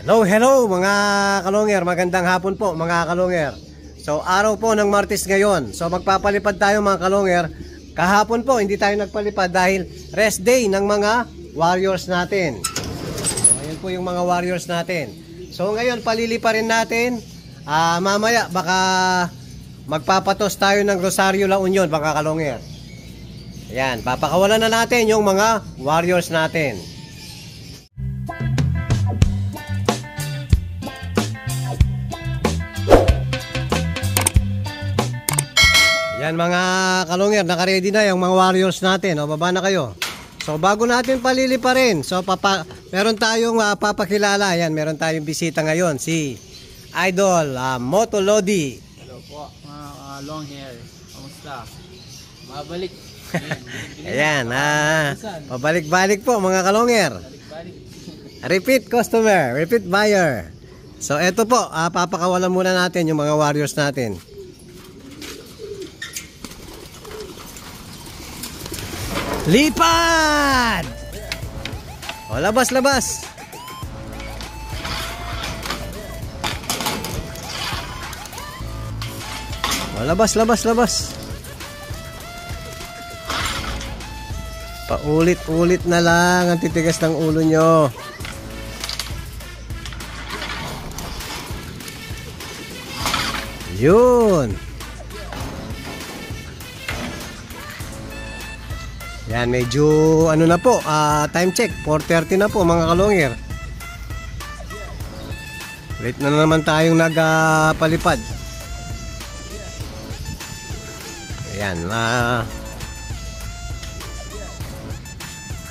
Hello, hello mga kalonger, magandang hapon po mga kalonger. So araw po ng Martes ngayon. So magpapalipad tayo mga kalonger. Kahapon po hindi tayo nagpalipad dahil rest day ng mga warriors natin. So ayan po yung mga warriors natin. So ngayon palilipa rin natin. Mamaya baka magpapatos tayo ng Rosario La Union mga kalonger. Ayan, papakawalan na natin yung mga warriors natin. Yan mga kalonger, naka-ready na yung mga warriors natin. O, baba na kayo. So bago natin palilipa rin, so meron tayong papakilala. Yan, meron tayong bisita ngayon, si Idol Moto Lodi. Hello po mga long hair. Kamusta? Mabalik. Ayan, pabalik-balik po mga kalonger. Repeat customer, repeat buyer. So eto po, papakawalan muna natin yung mga warriors natin. Lipad! O, labas, labas. O, labas, labas, labas. Paulit-ulit na lang ang titigas ng ulo nyo. Yun. Yan, medyo ano na po, time check, 4:30 na po mga kalonger. Late na naman tayong nagpalipad. Ayan,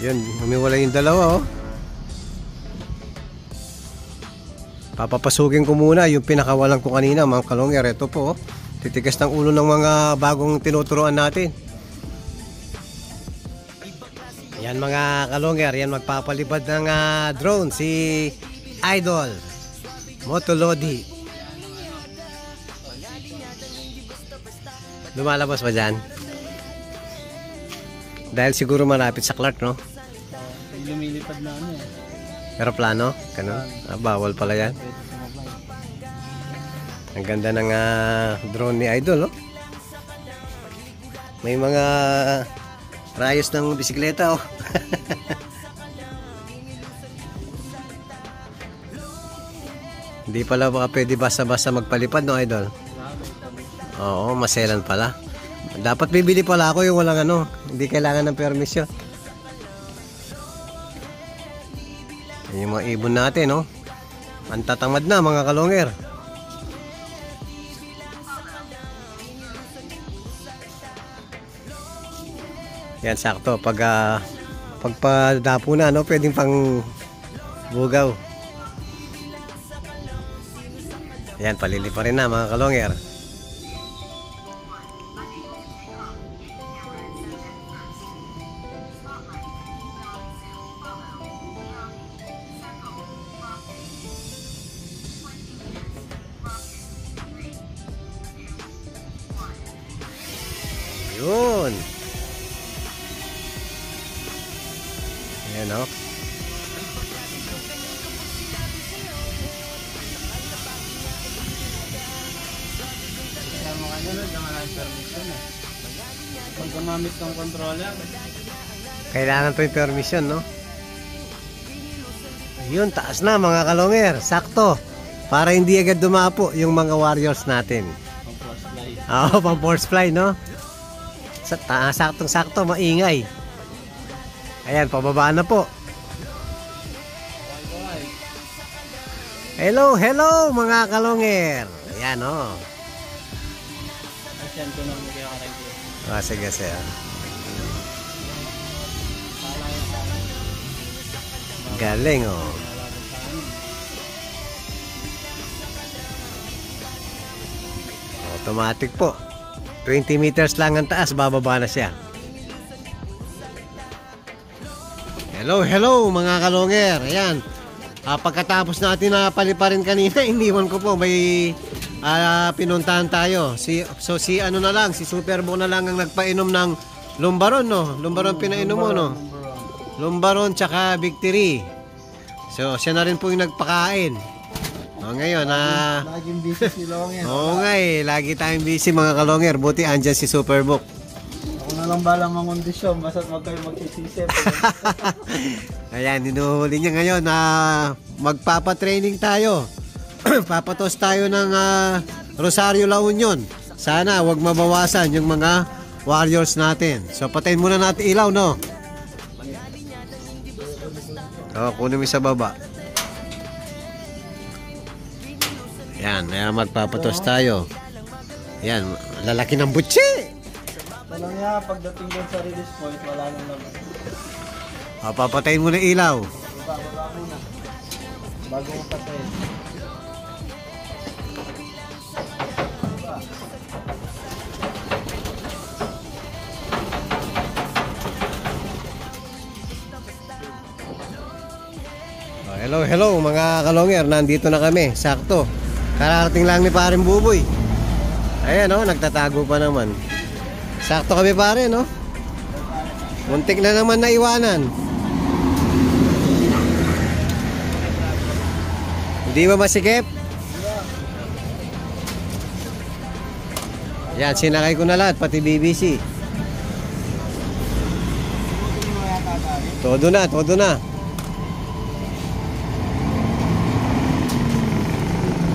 yun, humiwala yung dalawa oh. Papapasukin ko muna yung pinakawalan ko kanina mga kalonger. Ito po oh, titigas ng ulo ng mga bagong tinuturuan natin. Yan mga kalonger, yan magpapalipad ng drone si Idol Moto Lodi. Lumalabas ba dyan? Dahil siguro malapit sa Clark, no? Lumilipad na ano eh. Aeroplano? Ganun? Bawal pala yan. Ang ganda ng drone ni Idol, no? May mga rayos ng bisikleta oh. Hindi pala baka pwede basta-basta magpalipad no Idol? Oo, maselan pala. Dapat bibili pala ako yung walang ano, hindi kailangan ng permisyon. Yung mga ibon natin oh. Ang tatamad na mga kalonger. Yan sakto pagpadapo na no, pwedeng pang bugaw. Yan, palilipa rin na mga kalonger. Yun. Ayan o. Pag gumamit ng controller, kailangan pa yung permission no. Yun, taas na mga kalonger. Sakto. Para hindi agad dumapo yung mga warriors natin. pang force fly. Oo, pang force fly no. Saktong-sakto, maingay. Ayan, pababa na po. Hello, hello mga kalonger. Ayan o. Asyan ko nang kaya kayo. Sige, sige. Galing o. Automatic po. 20 meters lang ang taas, bababa na siya. Hello, hello mga kalonger. Ayan. Pagkatapos natin na paliparin kanina, iniwan ko po may pinuntahan tayo. Si ano na lang, si Superbo na lang ang nagpainom ng Lumbaron no. Lumbaron pinainom mo no. Lumbaron tsaka Victory. So, siya na rin po yung nagpakain. O, ngayon, Laging busy si Longher. oo nga eh, lagi tayong busy mga kalonger. Buti andyan si Superbook. Ako na lang balang mangondisyon, basta't wag kayo magsisisip. Ayan, hinuhuli niya ngayon na magpapatraining tayo. Papatos tayo ng Rosario La Union. Sana wag mabawasan yung mga warriors natin. So patayin muna natin ilaw, no? Kunin mo sa baba. Ayan, magpapatos tayo. Ayan, lalaki ng butsi. Walang niya, pagdating doon sa release point, wala nang naman. Papatayin mo na ilaw. Baba muna. Bago mo patayin. Hello, hello mga kalonger, nandito na kami, sakto. Kararating lang ni Paring Buboy. Ayan nagtatago pa naman. Sakto kami pare, no? Muntik na naman naiwanan. Hindi ba masikip? Yan, sinakay ko na lahat, pati BBC. Todo na, todo na.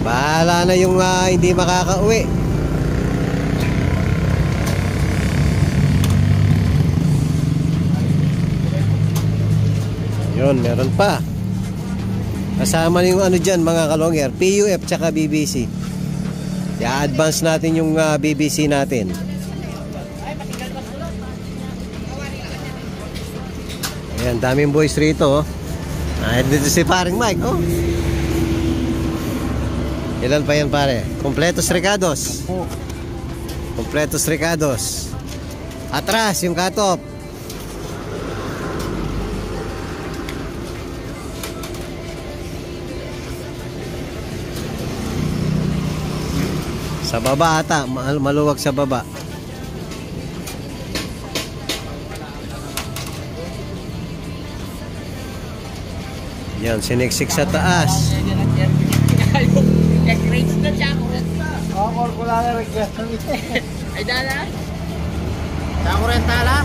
Bahala na yung hindi makakauwi. Yun, meron pa. Kasama na yung dyan mga kalonger, PUF tsaka BBC. I-advance natin yung BBC natin. Ayan, daming boys rito. Dito si paring Mike, Ilan pa yan pare? Completos Recados. Completos Recados. Atras yung cut-off. Sa baba ata, maluwag sa baba. Yan, siniksik sa taas. Rates na siya ako. Ako na request. Ay, dala. Ako rin tala.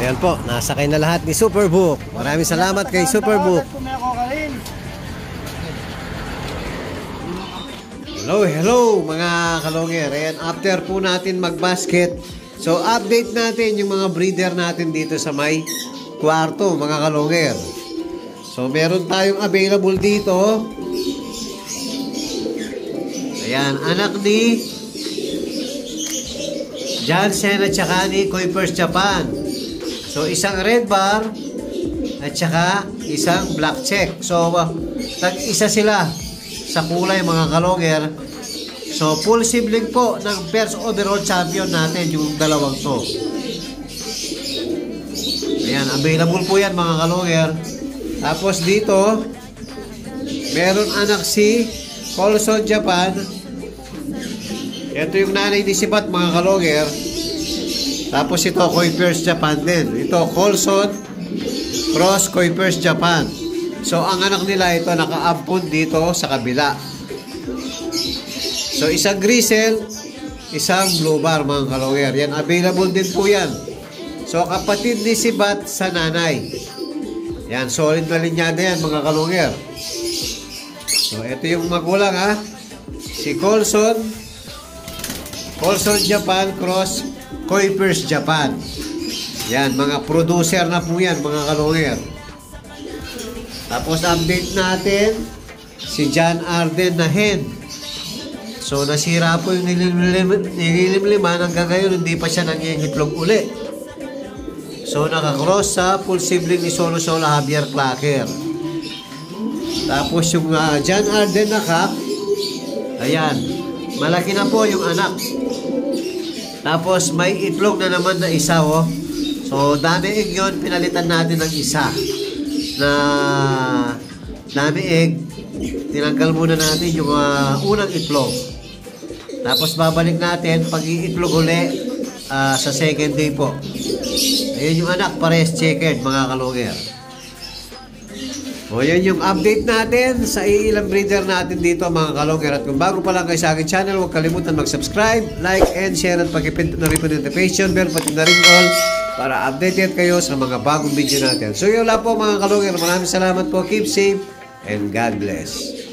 Ayan po, nasakay na lahat ni Superbook. Maraming salamat kay Superbook. Hello, hello mga kalonger. Ayan, after po natin mag-basket, so update natin yung mga breeder natin dito sa may kwarto mga kalonger. So meron tayong available dito. Ayan, anak ni Jansen at saka ni Kuipers Japan. So isang red bar at saka isang black check. So tag-isa sila sa kulay mga kalonger. So full sibling po ng first overall champion natin yung dalawang to. Ayan, available po yan mga kalonger. Tapos dito meron anak si Colson Japan. Ito yung nanay ni Sibat mga kalonger. Tapos ito Kuipers Japan din. Ito Colson Cross Kuipers Japan. So ang anak nila ito naka-ampun dito sa kabila. So isang grisel, isang blue bar mga kalonger. Yan, available din po yan. So kapatid ni Sibat sa nanay. Yan, solid na linyada yan mga kalonger. So ito yung magulang si Colson Japan Cross Kuipers Japan. Yan, mga producer na po yan mga kalonger. Tapos update natin si John Arden na hen. So nasira po yung nililimliman hanggang ngayon hindi pa siya nangingitlog uli. So nakakross sa full sibling ni Solo Javier Clacker. Tapos yung John Arden na kak, ayan, malaki na po yung anak. Tapos may itlog na naman na isa So dami egg yun, pinalitan natin ng isa na dami egg. Tinanggal muna natin yung unang itlog. Tapos babalik natin pag iitlog uli sa second day po. Ayun yung anak, pares checkered mga kalungir. O yan yung update natin sa iilang breeder natin dito mga kalungir. At kung bago pa lang kayo sa akin channel, huwag kalimutan mag-subscribe, like, and share at pag-ipindot na rin po notification bell pati na rin all para updated kayo sa mga bagong video natin. So yun lang po mga kalungir. Maraming salamat po. Keep safe and God bless.